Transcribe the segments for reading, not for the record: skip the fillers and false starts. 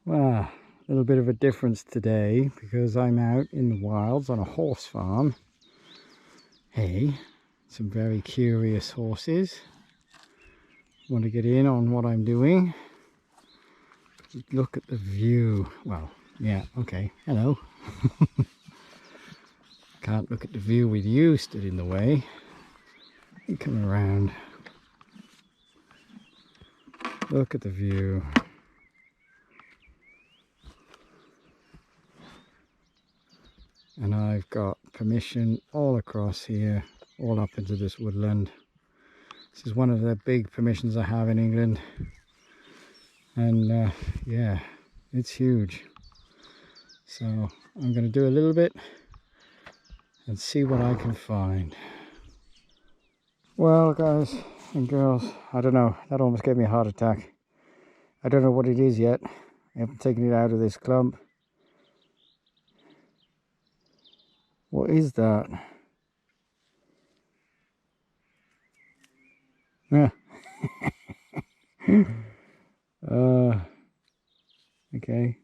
Well, a little bit of a difference today because I'm out in the wilds on a horse farm. Hey, some very curious horses. Want to get in on what I'm doing. Look at the view. Well, yeah, okay, hello. Can't look at the view with you stood in the way. You come around. Look at the view. And I've got permission all across here, all up into this woodland. This is one of the big permissions I have in England. And yeah, it's huge. So I'm going to do a little bit and see what I can find. Well, guys and girls, I don't know. That almost gave me a heart attack. I don't know what it is yet. I haven't taken it out of this clump. What is that? Yeah. Okay.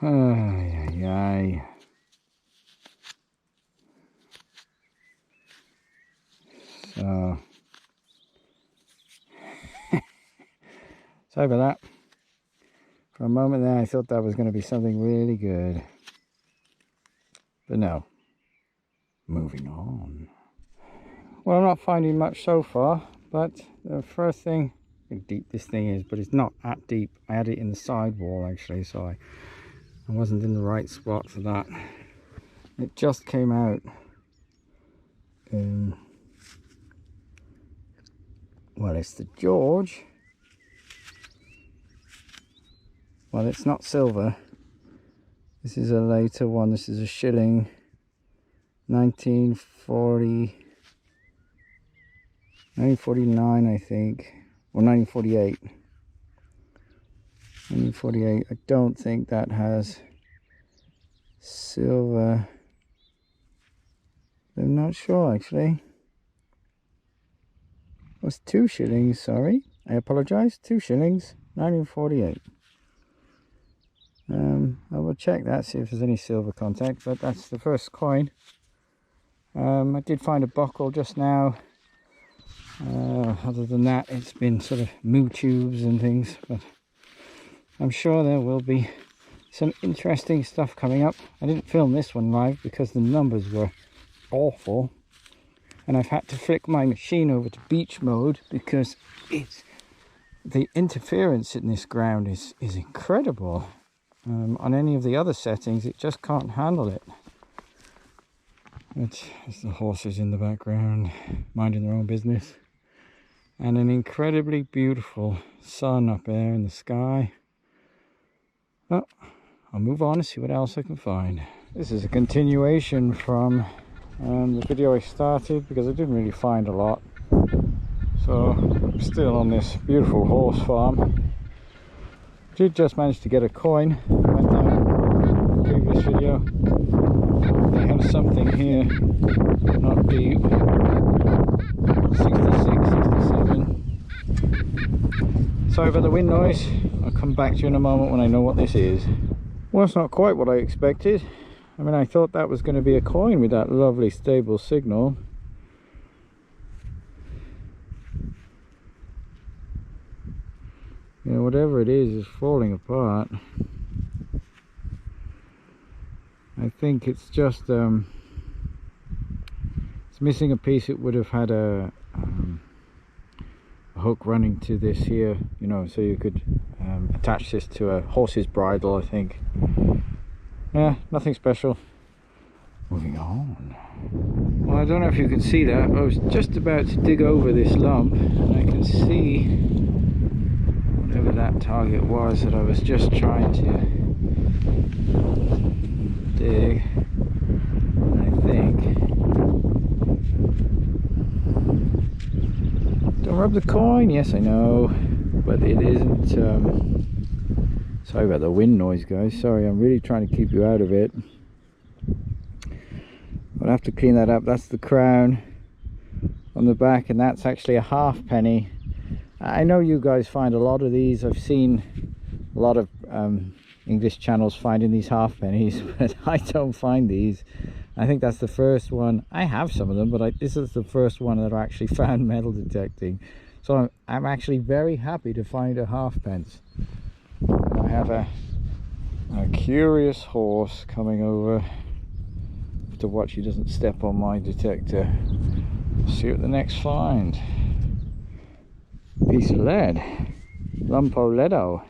Ay, ay, ay. So, sorry about that. For a moment there, I thought that was going to be something really good. But no. Moving on. Well, I'm not finding much so far, but the first thing, how deep this thing is, but it's not that deep. I had it in the side wall actually, so I wasn't in the right spot for that. It just came out. Well, it's the George. Well, it's not silver. This is a later one. This is a shilling. 1949, I think, or 1948. 1948. I don't think that has silver. I'm not sure actually. It was 2 shillings, sorry. I apologize. 2 shillings, 1948. I will check that, see if there's any silver content, but that's the first coin. I did find a buckle just now. Other than that, it's been sort of moo tubes and things, but I'm sure there will be some interesting stuff coming up. I didn't film this one live because the numbers were awful, and I've had to flick my machine over to beach mode because the interference in this ground is incredible. On any of the other settings, it just can't handle it. It's the horses in the background, minding their own business. And an incredibly beautiful sun up there in the sky. Well, I'll move on and see what else I can find. This is a continuation from the video I started because I didn't really find a lot. So I'm still on this beautiful horse farm. Did just manage to get a coin. Went down in the previous video. I have something here, not deep. 66, 67. Sorry about the wind noise. I'll come back to you in a moment when I know what this is. Well, it's not quite what I expected. I mean, I thought that was going to be a coin with that lovely stable signal. You know, whatever it is falling apart. I think it's just it's missing a piece. It would have had a hook running to this here, you know, so you could attach this to a horse's bridle, I think. Yeah, nothing special. Moving on. Well, I don't know if you can see that, but I was just about to dig over this lump and I can see whatever that target was that I was just trying to dig. I think. Don't rub the coin. Yes, I know, but it isn't. Sorry about the wind noise, guys. Sorry, I'm really trying to keep you out of it. I'll have to clean that up. That's the crown. on the back, and that's actually a halfpenny. I know you guys find a lot of these. I've seen a lot of English channels finding these halfpennies, but I don't find these. I think that's the first one. I have some of them, but this is the first one that I actually found metal detecting. So I'm actually very happy to find a halfpence. I have a curious horse coming over to watch he doesn't step on my detector. See what the next find. Piece of lead. Lumpo ledo.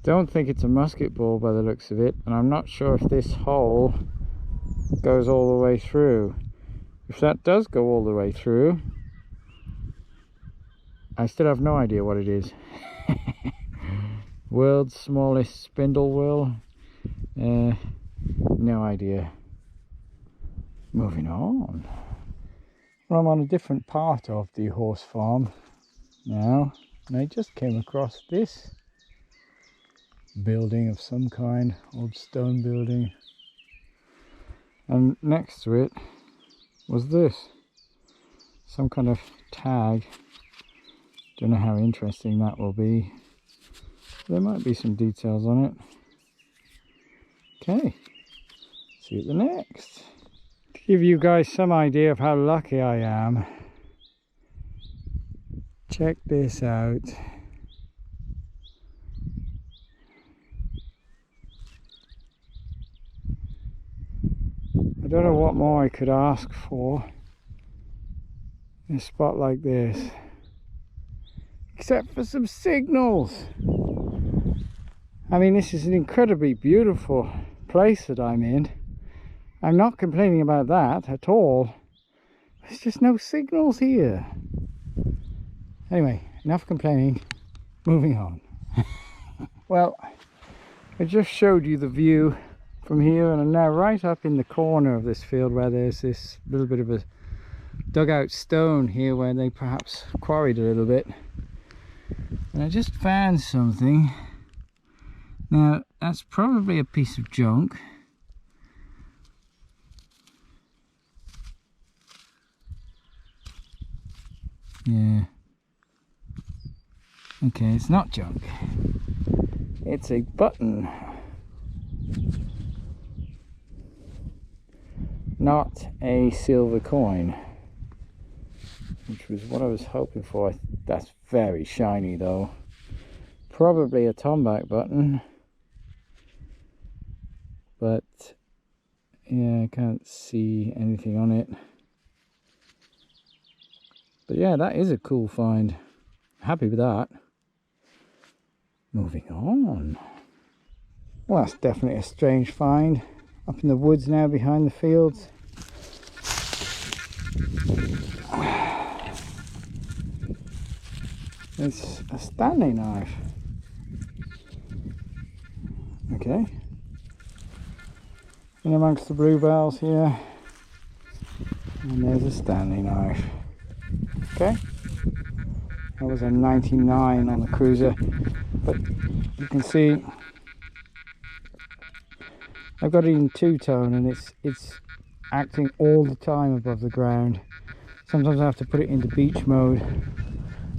Don't think it's a musket ball by the looks of it, and I'm not sure if this hole goes all the way through. If that does go all the way through, I still have no idea what it is. World's smallest spindle whorl? No idea. Moving on. Well, I'm on a different part of the horse farm now, and I just came across this building of some kind, old stone building, and next to it was this, some kind of tag. Don't know how interesting that will be. There might be some details on it. Okay, see you at the next. To give you guys some idea of how lucky I am, check this out. I don't know what more I could ask for in a spot like this, except for some signals. I mean, this is an incredibly beautiful place that I'm in. I'm not complaining about that at all. There's just no signals here. Anyway, enough complaining. Moving on. Well, I just showed you the view from here, and I'm now right up in the corner of this field where there's this little bit of a dugout stone here where they perhaps quarried a little bit. And I just found something. Now, that's probably a piece of junk. Yeah. Okay, it's not junk. It's a button. Not a silver coin, which was what I was hoping for. That's very shiny though. Probably a tomback button, but yeah, I can't see anything on it. But yeah, that is a cool find. Happy with that. Moving on. Well, that's definitely a strange find. Up in the woods now behind the fields. It's a Stanley knife. Okay. In amongst the bluebells here. And there's a Stanley knife. Okay. That was a 99 on the cruiser. But you can see I've got it in two-tone, and it's acting all the time above the ground. Sometimes I have to put it into beach mode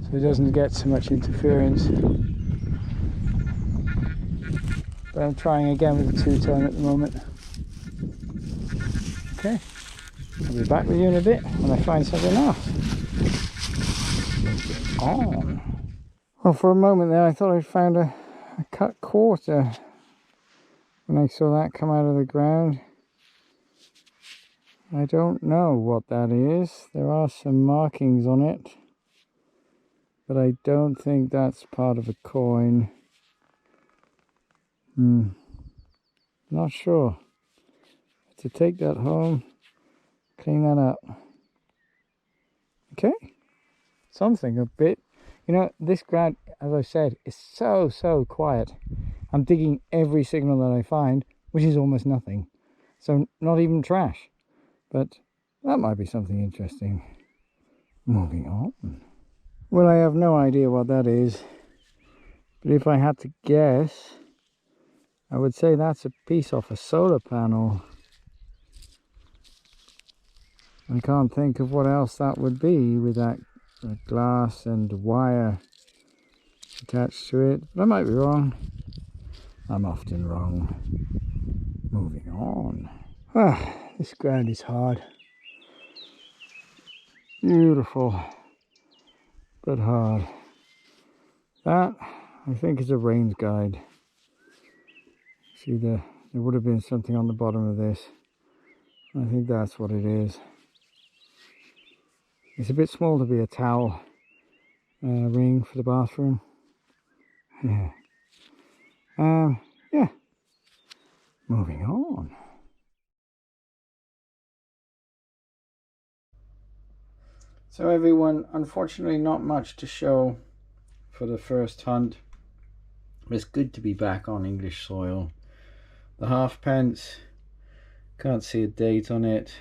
so it doesn't get so much interference. But I'm trying again with the two-tone at the moment. Okay, I'll be back with you in a bit when I find something else. On. Well, for a moment there I thought I found a cut quarter when I saw that come out of the ground. I don't know what that is. There are some markings on it, but I don't think that's part of a coin. Not sure. To take that home, clean that up. Okay, something a bit. You know, this ground, as I said, is so quiet. I'm digging every signal that I find, which is almost nothing. So not even trash. But that might be something interesting. Moving on. Well, I have no idea what that is. But if I had to guess, I would say that's a piece off a solar panel. I can't think of what else that would be with that glass and wire attached to it, but I might be wrong. I'm often wrong. Moving on. Ah, this ground is hard. Beautiful, but hard. That, I think, is a range guide. See, there would have been something on the bottom of this. I think that's what it is. It's a bit small to be a towel ring for the bathroom. Yeah. Yeah. Moving on. So everyone, unfortunately not much to show for the first hunt. It's good to be back on English soil. The halfpence, can't see a date on it,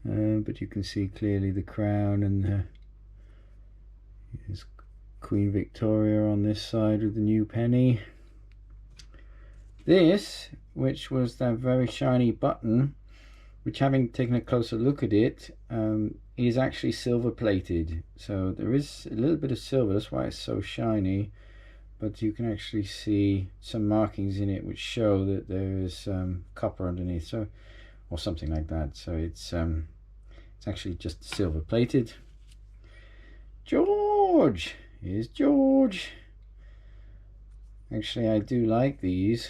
but you can see clearly the crown, and there's Queen Victoria on this side with the new penny. This, which was that very shiny button, which, having taken a closer look at it, is actually silver plated. So there is a little bit of silver, that's why it's so shiny, but you can actually see some markings in it which show that there is copper underneath, so, or something like that. So it's actually just silver plated. George, here's George. Actually, I do like these.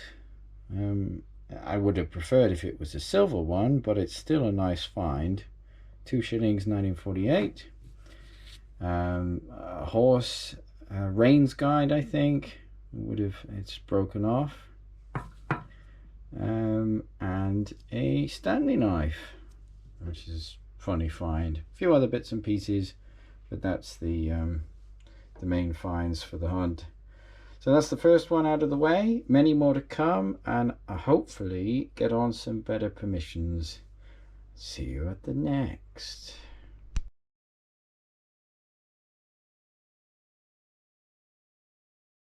I would have preferred if it was a silver one, but it's still a nice find. 2 shillings 1948. A horse reins guide, I think. It's broken off. And a Stanley knife, which is funny find. A few other bits and pieces, but that's the main finds for the hunt. So that's the first one out of the way. Many more to come, and hopefully get on some better permissions. See you at the next.